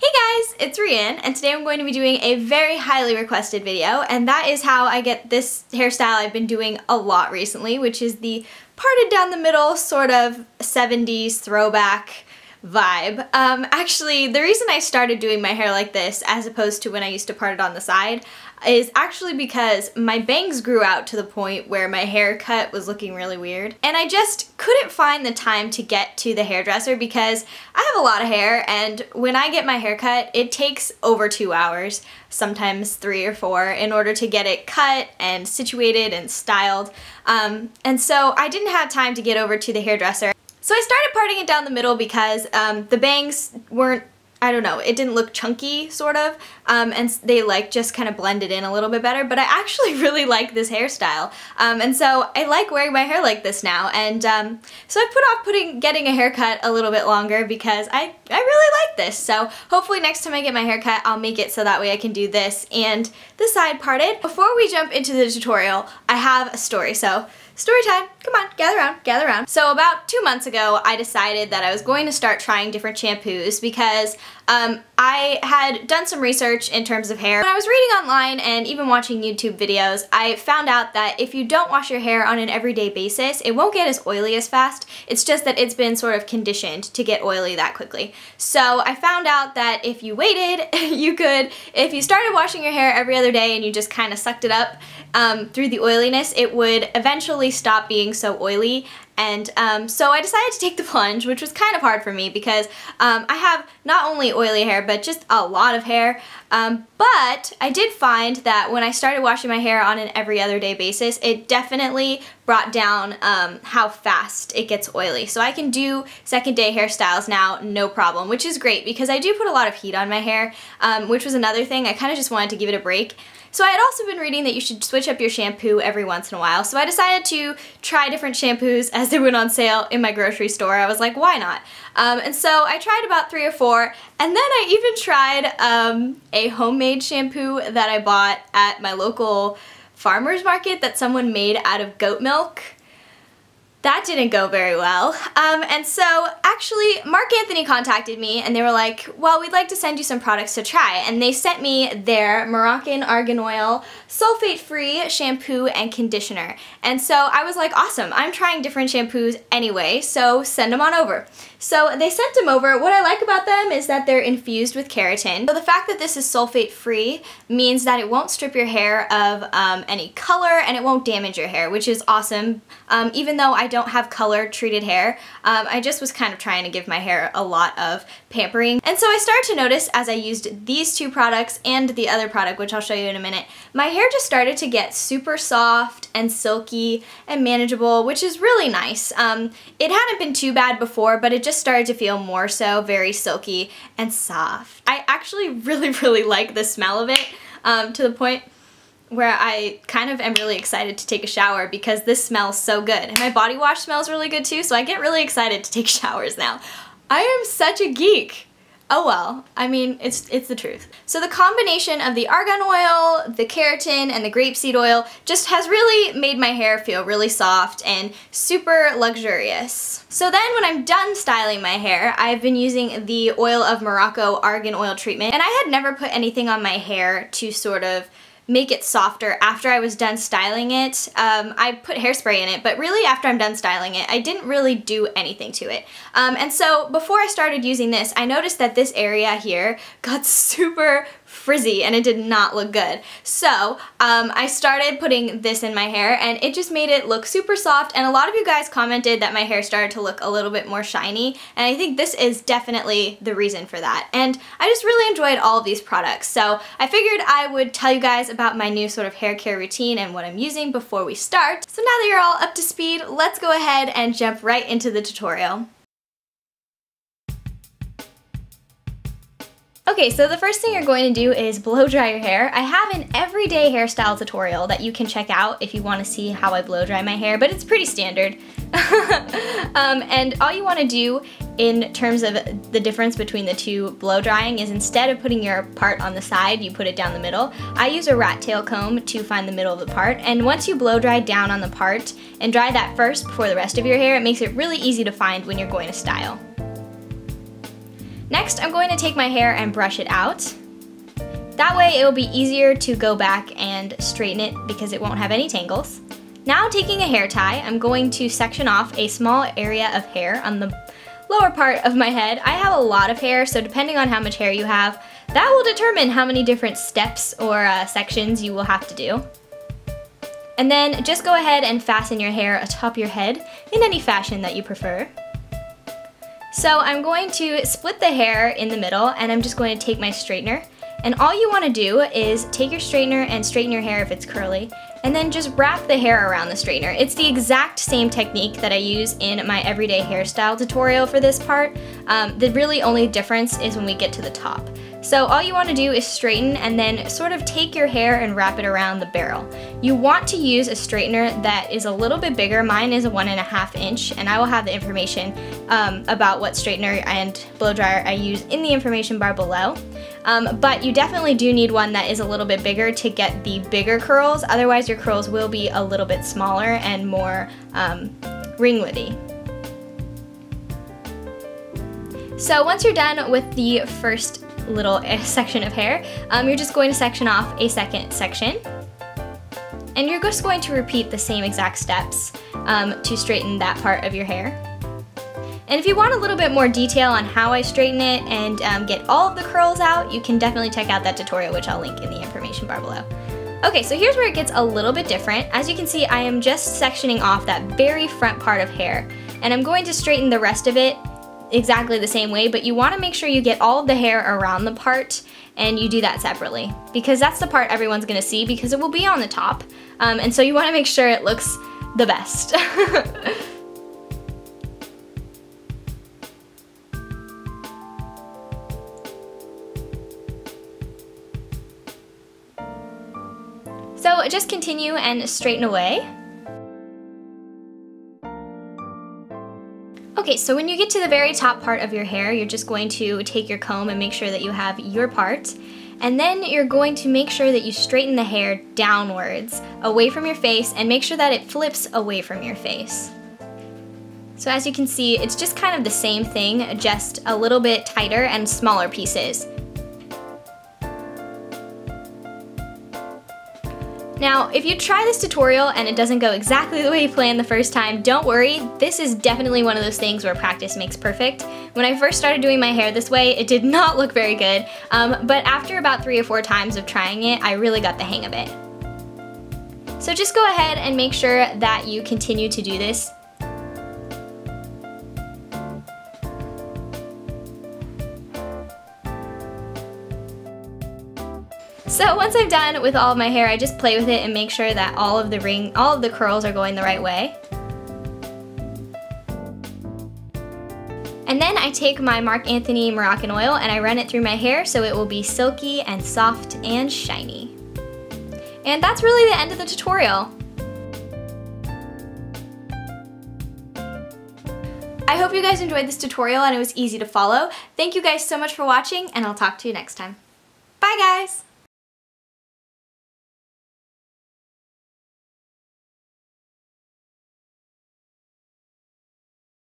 Hey guys, it's Rian, and today I'm going to be doing a very highly requested video, and that is how I get this hairstyle I've been doing a lot recently, which is the parted down the middle sort of 70s throwback vibe. Actually, the reason I started doing my hair like this as opposed to when I used to part it on the side is actually because my bangs grew out to the point where my haircut was looking really weird, and I just couldn't find the time to get to the hairdresser because I have a lot of hair, and when I get my haircut it takes over 2 hours, sometimes 3 or 4, in order to get it cut and situated and styled, and so I didn't have time to get over to the hairdresser. So I started parting it down the middle because the bangs weren't, I don't know, it didn't look chunky, sort of, and they like just kind of blended in a little bit better, but I actually really like this hairstyle, and so I like wearing my hair like this now, and so I put off getting a haircut a little bit longer because I really like this, so hopefully next time I get my haircut I'll make it so that way I can do this and the side parted. Before we jump into the tutorial, I have a story, so story time, come on, gather around, gather around. So about 2 months ago, I decided that I was going to start trying different shampoos because I had done some research in terms of hair. When I was reading online and even watching YouTube videos, I found out that if you don't wash your hair on an everyday basis, it won't get as oily as fast. It's just that it's been sort of conditioned to get oily that quickly. So I found out that if you waited, you could, if you started washing your hair every other day and you just kind of sucked it up through the oiliness, it would eventually stop being so oily. And so I decided to take the plunge, which was kind of hard for me because I have not only oily hair, but just a lot of hair. But I did find that when I started washing my hair on an every other day basis, it definitely brought down how fast it gets oily. So I can do second day hairstyles now, no problem, which is great because I do put a lot of heat on my hair, which was another thing. I kind of just wanted to give it a break. So I had also been reading that you should switch up your shampoo every once in a while, so I decided to try different shampoos as they went on sale in my grocery store. I was like, why not? And so I tried about 3 or 4, and then I even tried a homemade shampoo that I bought at my local farmer's market that someone made out of goat milk. That didn't go very well. And so actually Marc Anthony contacted me and they were like, well, we'd like to send you some products to try. And they sent me their Moroccan argan oil, sulfate-free shampoo and conditioner. And so I was like, awesome, I'm trying different shampoos anyway, so send them on over. So they sent them over. What I like about them is that they're infused with keratin. So the fact that this is sulfate-free means that it won't strip your hair of any color and it won't damage your hair, which is awesome. Even though I don't have color treated hair, I just was kind of trying to give my hair a lot of pampering. And so I started to notice as I used these 2 products and the other product, which I'll show you in a minute, my hair just started to get super soft and silky and manageable, which is really nice. It hadn't been too bad before, but it just started to feel more so very silky and soft. I actually really like the smell of it, to the point where I kind of am really excited to take a shower because this smells so good. And my body wash smells really good too, so I get really excited to take showers now. I am such a geek. Oh well, I mean, it's the truth. So the combination of the argan oil, the keratin, and the grapeseed oil just has really made my hair feel really soft and super luxurious. So then when I'm done styling my hair, I've been using the Oil of Morocco argan oil treatment, and I had never put anything on my hair to sort of make it softer after I was done styling it. I put hairspray in it, but really after I'm done styling it, I didn't really do anything to it. And so before I started using this, I noticed that this area here got super frizzy and it did not look good. So I started putting this in my hair and it just made it look super soft, and a lot of you guys commented that my hair started to look a little bit more shiny, and I think this is definitely the reason for that. And I just really enjoyed all of these products, so I figured I would tell you guys about my new sort of hair care routine and what I'm using before we start. So now that you're all up to speed, let's go ahead and jump right into the tutorial. Okay, so the first thing you're going to do is blow dry your hair. I have an everyday hairstyle tutorial that you can check out if you want to see how I blow dry my hair, but it's pretty standard. And all you want to do in terms of the difference between the 2 blow drying is instead of putting your part on the side, you put it down the middle. I use a rat tail comb to find the middle of the part, and once you blow dry down on the part and dry that first before the rest of your hair, it makes it really easy to find when you're going to style. Next, I'm going to take my hair and brush it out. That way it will be easier to go back and straighten it because it won't have any tangles. Now taking a hair tie, I'm going to section off a small area of hair on the lower part of my head. I have a lot of hair, so depending on how much hair you have, that will determine how many different steps or sections you will have to do. And then just go ahead and fasten your hair atop your head in any fashion that you prefer. So I'm going to split the hair in the middle, and I'm just going to take my straightener. And all you want to do is take your straightener and straighten your hair if it's curly, and then just wrap the hair around the straightener. It's the exact same technique that I use in my everyday hairstyle tutorial for this part. The really only difference is when we get to the top. So all you want to do is straighten and then sort of take your hair and wrap it around the barrel. You want to use a straightener that is a little bit bigger. Mine is a 1.5 inch, and I will have the information about what straightener and blow dryer I use in the information bar below. But you definitely do need one that is a little bit bigger to get the bigger curls, otherwise your curls will be a little bit smaller and more ringletty. So once you're done with the first little section of hair, you're just going to section off a second section. And you're just going to repeat the same exact steps to straighten that part of your hair. And if you want a little bit more detail on how I straighten it and get all of the curls out, you can definitely check out that tutorial, which I'll link in the information bar below. Okay, so here's where it gets a little bit different. As you can see, I am just sectioning off that very front part of hair, and I'm going to straighten the rest of it exactly the same way, but you want to make sure you get all of the hair around the part, and you do that separately, because that's the part everyone's going to see because it will be on the top, and so you want to make sure it looks the best. So just continue and straighten away. Okay, so when you get to the very top part of your hair, you're just going to take your comb and make sure that you have your part. And then you're going to make sure that you straighten the hair downwards, away from your face, and make sure that it flips away from your face. So as you can see, it's just kind of the same thing, just a little bit tighter and smaller pieces. Now, if you try this tutorial and it doesn't go exactly the way you planned the first time, don't worry. This is definitely one of those things where practice makes perfect. When I first started doing my hair this way, it did not look very good, but after about 3 or 4 times of trying it, I really got the hang of it. So just go ahead and make sure that you continue to do this. So once I'm done with all of my hair, I just play with it and make sure that all of the curls are going the right way. And then I take my Marc Anthony Moroccan oil and I run it through my hair so it will be silky and soft and shiny. And that's really the end of the tutorial. I hope you guys enjoyed this tutorial and it was easy to follow. Thank you guys so much for watching, and I'll talk to you next time. Bye guys!